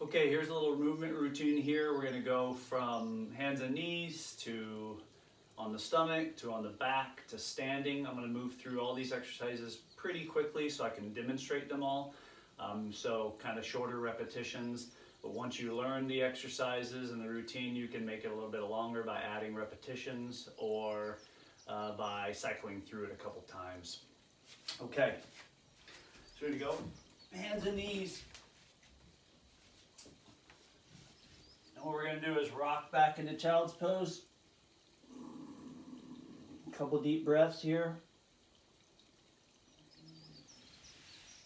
Okay, here's a little movement routine here. We're going to go from hands and knees to on the stomach to on the back to standing. I'm going to move through all these exercises pretty quickly so I can demonstrate them all. So kind of shorter repetitions, but once you learn the exercises and the routine, you can make it a little bit longer by adding repetitions or by cycling through it a couple times. Okay, so here we go. Hands and knees. And what we're going to do is rock back into child's pose. A couple deep breaths here.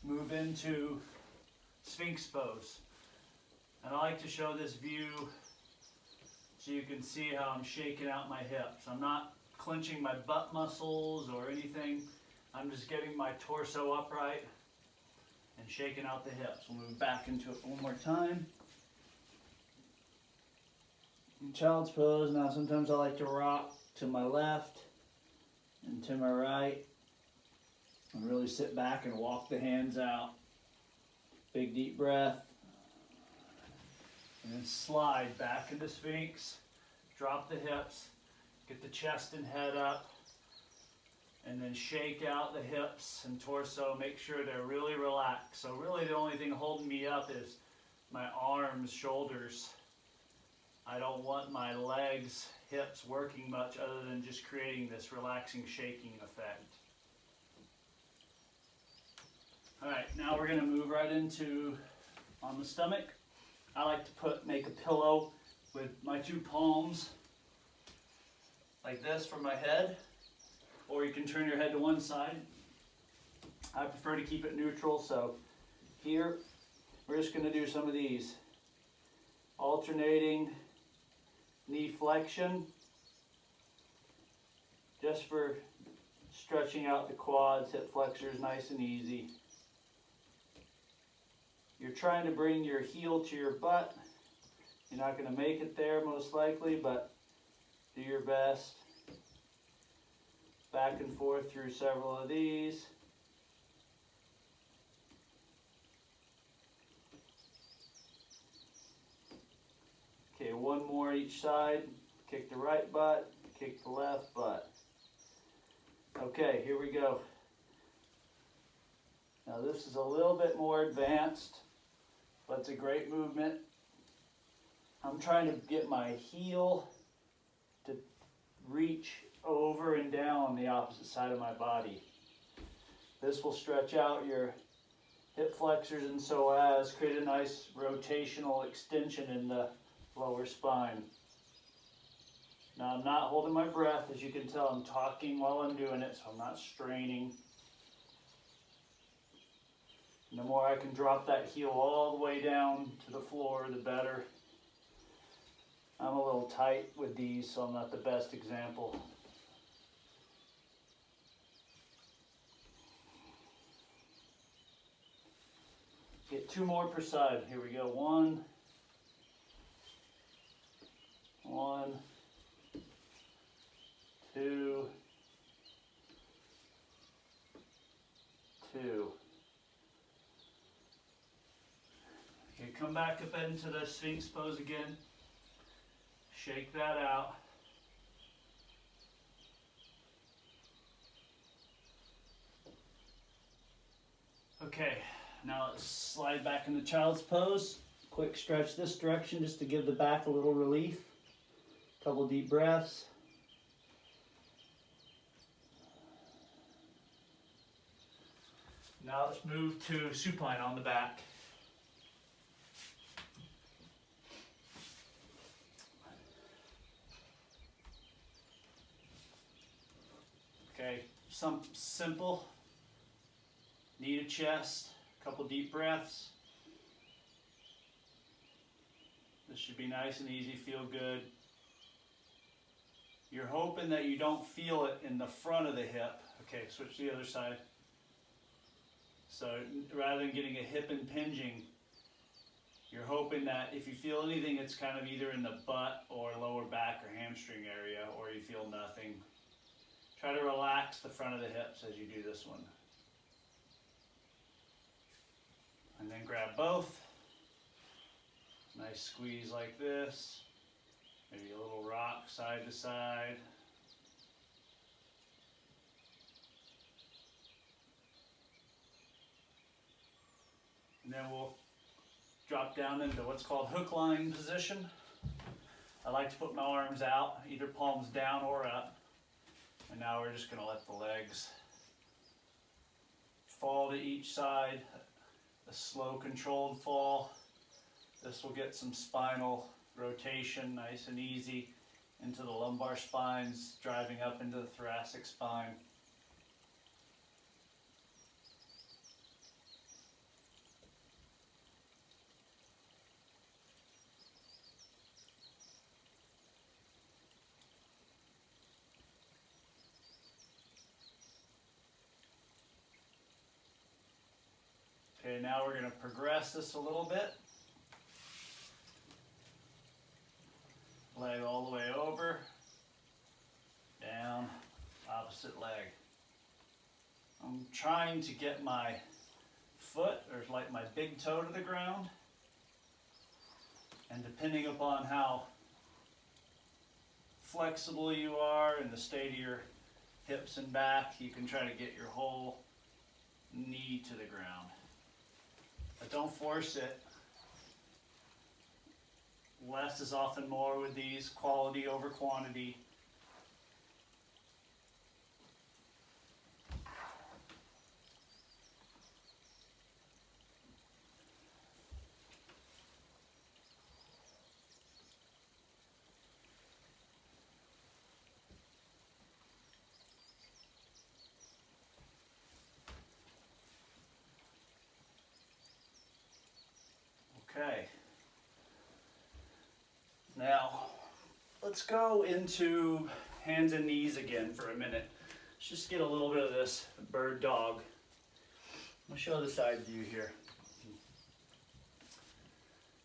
Move into Sphinx pose. And I like to show this view so you can see how I'm shaking out my hips. I'm not clenching my butt muscles or anything. I'm just getting my torso upright and shaking out the hips. We'll move back into it one more time. In child's pose, now sometimes I like to rock to my left and to my right and really sit back and walk the hands out. Big deep breath. And then slide back into Sphinx. Drop the hips. Get the chest and head up. And then shake out the hips and torso. Make sure they're really relaxed. So really the only thing holding me up is my arms, shoulders. I don't want my legs, hips working much other than just creating this relaxing shaking effect. All right, now we're going to move right into on the stomach. I like to make a pillow with my two palms like this for my head, or you can turn your head to one side. I prefer to keep it neutral, so here we're just going to do some of these. Alternating knee flexion, just for stretching out the quads, hip flexors, nice and easy. You're trying to bring your heel to your butt. You're not going to make it there most likely, but do your best. Back and forth through several of these. Okay, one more each side. Kick the right butt, kick the left butt. Okay, here we go. Now this is a little bit more advanced, but it's a great movement. I'm trying to get my heel to reach over and down the opposite side of my body. This will stretch out your hip flexors and psoas, create a nice rotational extension in the lower spine. Now I'm not holding my breath. As you can tell, I'm talking while I'm doing it, so I'm not straining. And the more I can drop that heel all the way down to the floor, the better. I'm a little tight with these, so I'm not the best example. Get two more per side. Here we go. One, two. Okay, come back up into the Sphinx pose again. Shake that out. Okay, now let's slide back into child's pose. Quick stretch this direction just to give the back a little relief. Couple deep breaths. Now let's move to supine on the back. Okay, some simple. Knee to chest, a couple deep breaths. This should be nice and easy, feel good. You're hoping that you don't feel it in the front of the hip. Okay, switch to the other side. So rather than getting a hip impinging, you're hoping that if you feel anything, it's kind of either in the butt or lower back or hamstring area, or you feel nothing. Try to relax the front of the hips as you do this one. And then grab both. Nice squeeze like this. Maybe a little rock side to side. And then we'll drop down into what's called hook line position. I like to put my arms out, either palms down or up. And now we're just going to let the legs fall to each side. A slow controlled fall. This will get some spinal rotation, nice and easy, into the lumbar spines, driving up into the thoracic spine. Okay, now we're going to progress this a little bit. Leg all the way over, down, opposite leg. I'm trying to get my foot, or like my big toe, to the ground. And depending upon how flexible you are and the state of your hips and back, you can try to get your whole knee to the ground. But don't force it. Less is often more with these, quality over quantity. Okay. Now, let's go into hands and knees again for a minute. Let's just get a little bit of this bird dog. I'll show the side view here.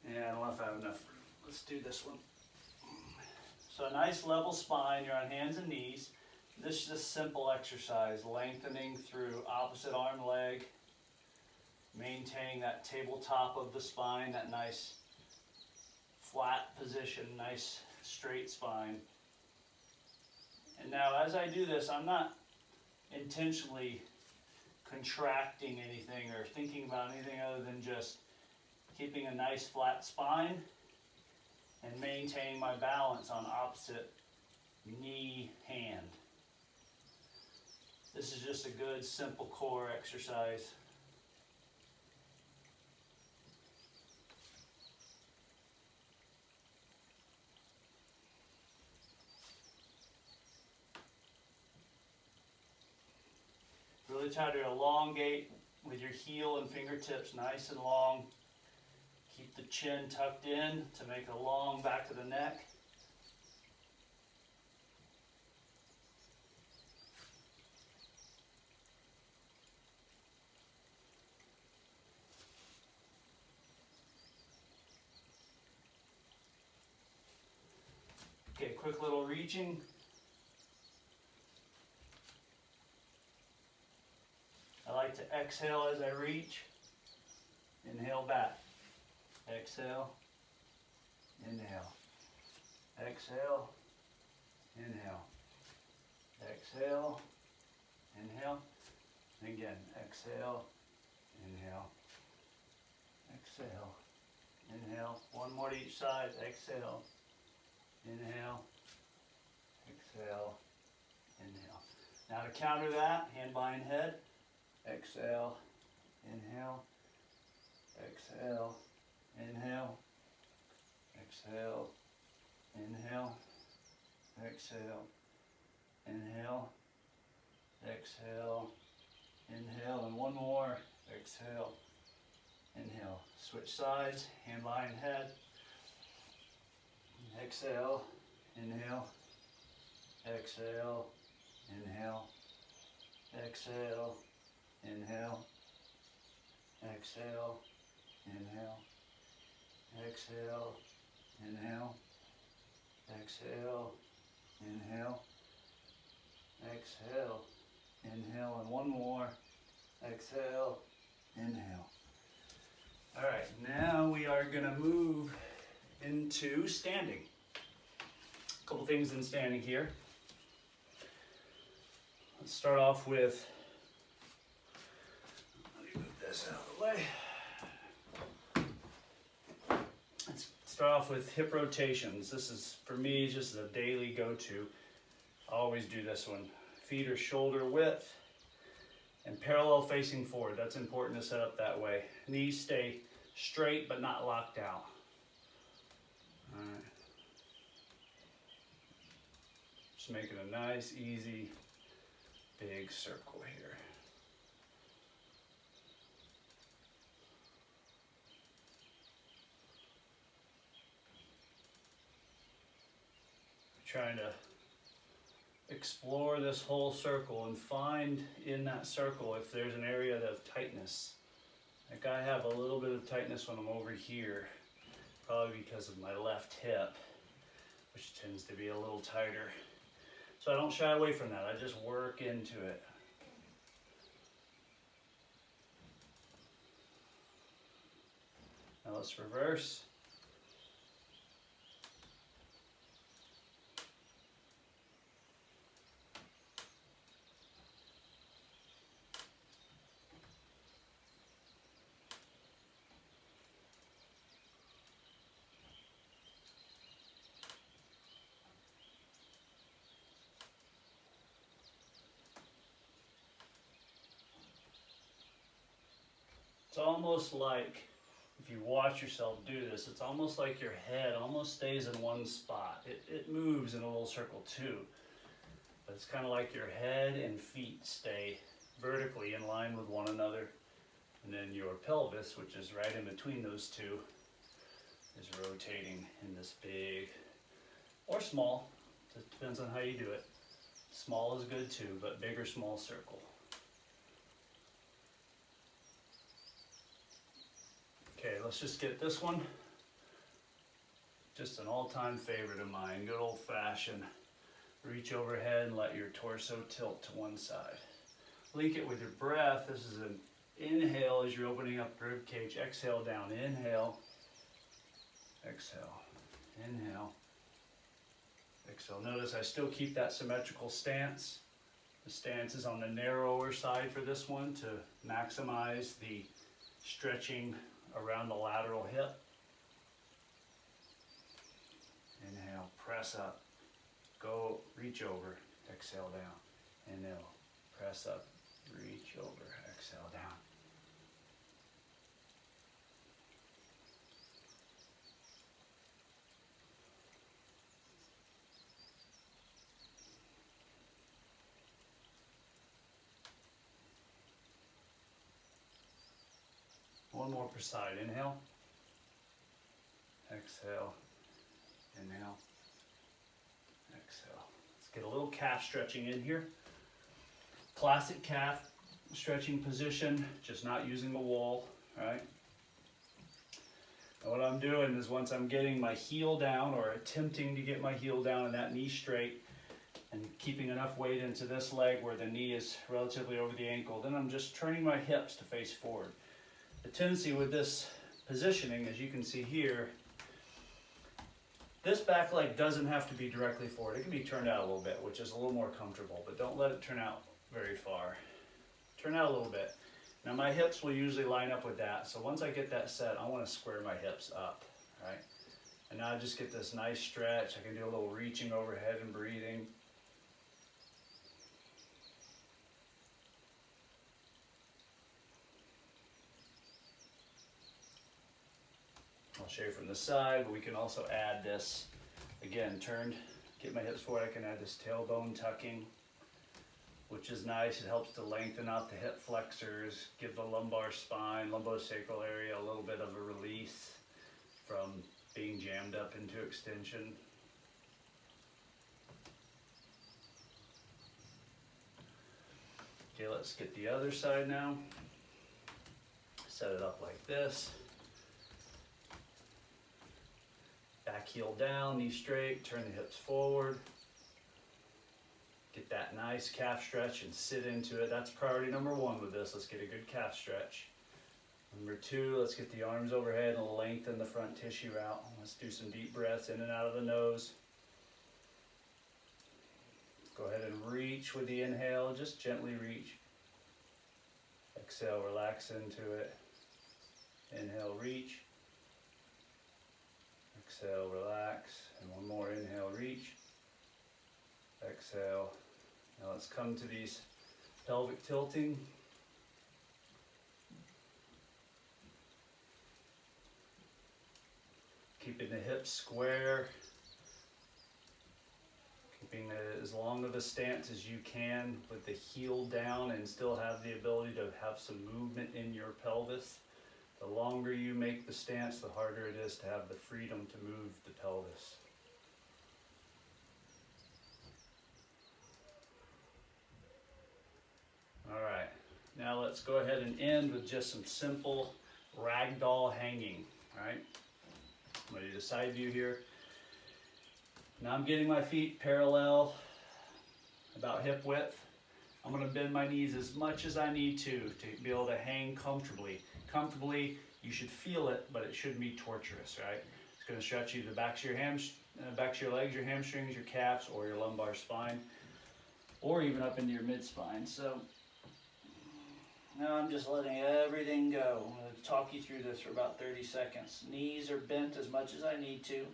Yeah, I don't know if I have enough room. Let's do this one. So a nice level spine, you're on hands and knees. This is a simple exercise, lengthening through opposite arm leg, maintaining that tabletop of the spine, that nice flat position, nice straight spine. And now as I do this, I'm not intentionally contracting anything or thinking about anything other than just keeping a nice flat spine and maintaining my balance on opposite knee, hand. This is just a good simple core exercise. Really try to elongate with your heel and fingertips nice and long. Keep the chin tucked in to make a long back of the neck. Okay, quick little reaching. I like to exhale as I reach. Inhale back. Exhale. Inhale. Exhale. Inhale. Exhale. Inhale. Again. Exhale. Inhale. Exhale. Inhale. One more to each side. Exhale. Inhale. Exhale. Inhale. Now to counter that, hand behind head. Exhale, inhale, exhale, inhale, exhale, inhale, exhale, inhale, exhale, inhale, and one more, exhale, inhale. Switch sides, hand behind head, exhale, inhale, exhale, inhale, exhale, inhale, exhale, inhale, exhale, inhale, exhale, inhale, exhale, inhale, and one more, exhale, inhale. All right, now we are going to move into standing. A couple things in standing here. Let's start off with, let me move this out of the way. Let's start off with hip rotations. This is, for me, just a daily go-to. I always do this one. Feet are shoulder width and parallel facing forward. That's important to set up that way. Knees stay straight but not locked out. All right. Just making a nice, easy, big circle here. Trying to explore this whole circle and find in that circle if there's an area of tightness. Like I have a little bit of tightness when I'm over here, probably because of my left hip, which tends to be a little tighter. So I don't shy away from that, I just work into it. Now let's reverse. It's almost like, if you watch yourself do this, it's almost like your head almost stays in one spot. It moves in a little circle too, but it's kind of like your head and feet stay vertically in line with one another. And then your pelvis, which is right in between those two, is rotating in this big, or small, it depends on how you do it. Small is good too, but big or small circle. Okay, let's just get this one. Just an all-time favorite of mine, good old-fashioned. Reach overhead and let your torso tilt to one side. Link it with your breath. This is an inhale as you're opening up the rib cage. Exhale down, inhale, exhale, inhale, exhale. Notice I still keep that symmetrical stance. The stance is on the narrower side for this one to maximize the stretching around the lateral hip. Inhale, press up, go, reach over, exhale down. Inhale, press up, reach over, exhale down. One more per side. Inhale, exhale, inhale, exhale. Let's get a little calf stretching in here. Classic calf stretching position, just not using the wall, right? And what I'm doing is once I'm getting my heel down or attempting to get my heel down and that knee straight and keeping enough weight into this leg where the knee is relatively over the ankle, then I'm just turning my hips to face forward. The tendency with this positioning, as you can see here, this back leg doesn't have to be directly forward. It can be turned out a little bit, which is a little more comfortable, but don't let it turn out very far. Turn out a little bit. Now my hips will usually line up with that, so once I get that set, I want to square my hips up, right? And now I just get this nice stretch. I can do a little reaching overhead and breathing. I'll show you from the side, but we can also add this, again, turned, get my hips forward, I can add this tailbone tucking, which is nice. It helps to lengthen out the hip flexors, give the lumbar spine, lumbosacral area a little bit of a release from being jammed up into extension. Okay, let's get the other side now. Set it up like this. Back heel down, knee straight, turn the hips forward. Get that nice calf stretch and sit into it. That's priority number one with this. Let's get a good calf stretch. Number 2, let's get the arms overhead and lengthen the front tissue out. Let's do some deep breaths in and out of the nose. Go ahead and reach with the inhale, just gently reach. Exhale, relax into it. Inhale, reach. Exhale, relax. And one more, inhale, reach. Exhale. Now let's come to these pelvic tilting. Keeping the hips square. Keeping as long of a stance as you can with the heel down and still have the ability to have some movement in your pelvis. The longer you make the stance, the harder it is to have the freedom to move the pelvis. All right, now let's go ahead and end with just some simple ragdoll hanging. All right, I'm going to do the side view here. Now I'm getting my feet parallel, about hip width. I'm going to bend my knees as much as I need to be able to hang comfortably. Comfortably, you should feel it, but it shouldn't be torturous, right? It's going to stretch you the backs of your legs, your hamstrings, your calves, or your lumbar spine, or even up into your mid-spine. So now I'm just letting everything go. I'm going to talk you through this for about 30 seconds. Knees are bent as much as I need to.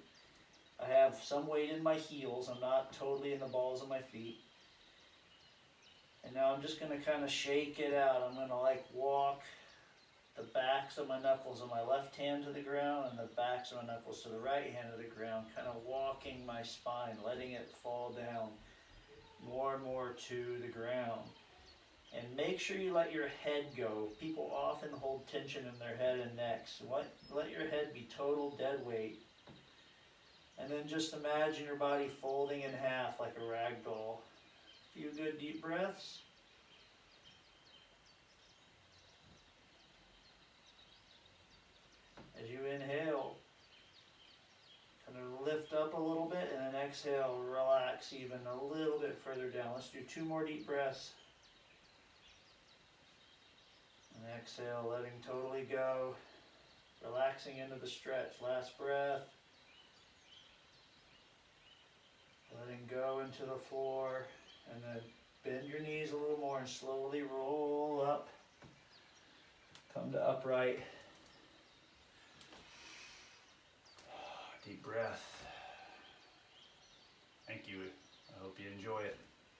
I have some weight in my heels. I'm not totally in the balls of my feet. And now I'm just going to kind of shake it out. I'm going to like walk the backs of my knuckles of my left hand to the ground and the backs of my knuckles to the right hand to the ground, kind of walking my spine, letting it fall down more and more to the ground. And make sure you let your head go. People often hold tension in their head and necks. Let your head be total dead weight. And then just imagine your body folding in half like a rag doll. A few good deep breaths. As you inhale, kind of lift up a little bit, and then exhale, relax even a little bit further down. Let's do 2 more deep breaths. And exhale, letting totally go, relaxing into the stretch. Last breath. Letting go into the floor, and then bend your knees a little more and slowly roll up. Come to upright. Deep breath. Thank you. I hope you enjoy it.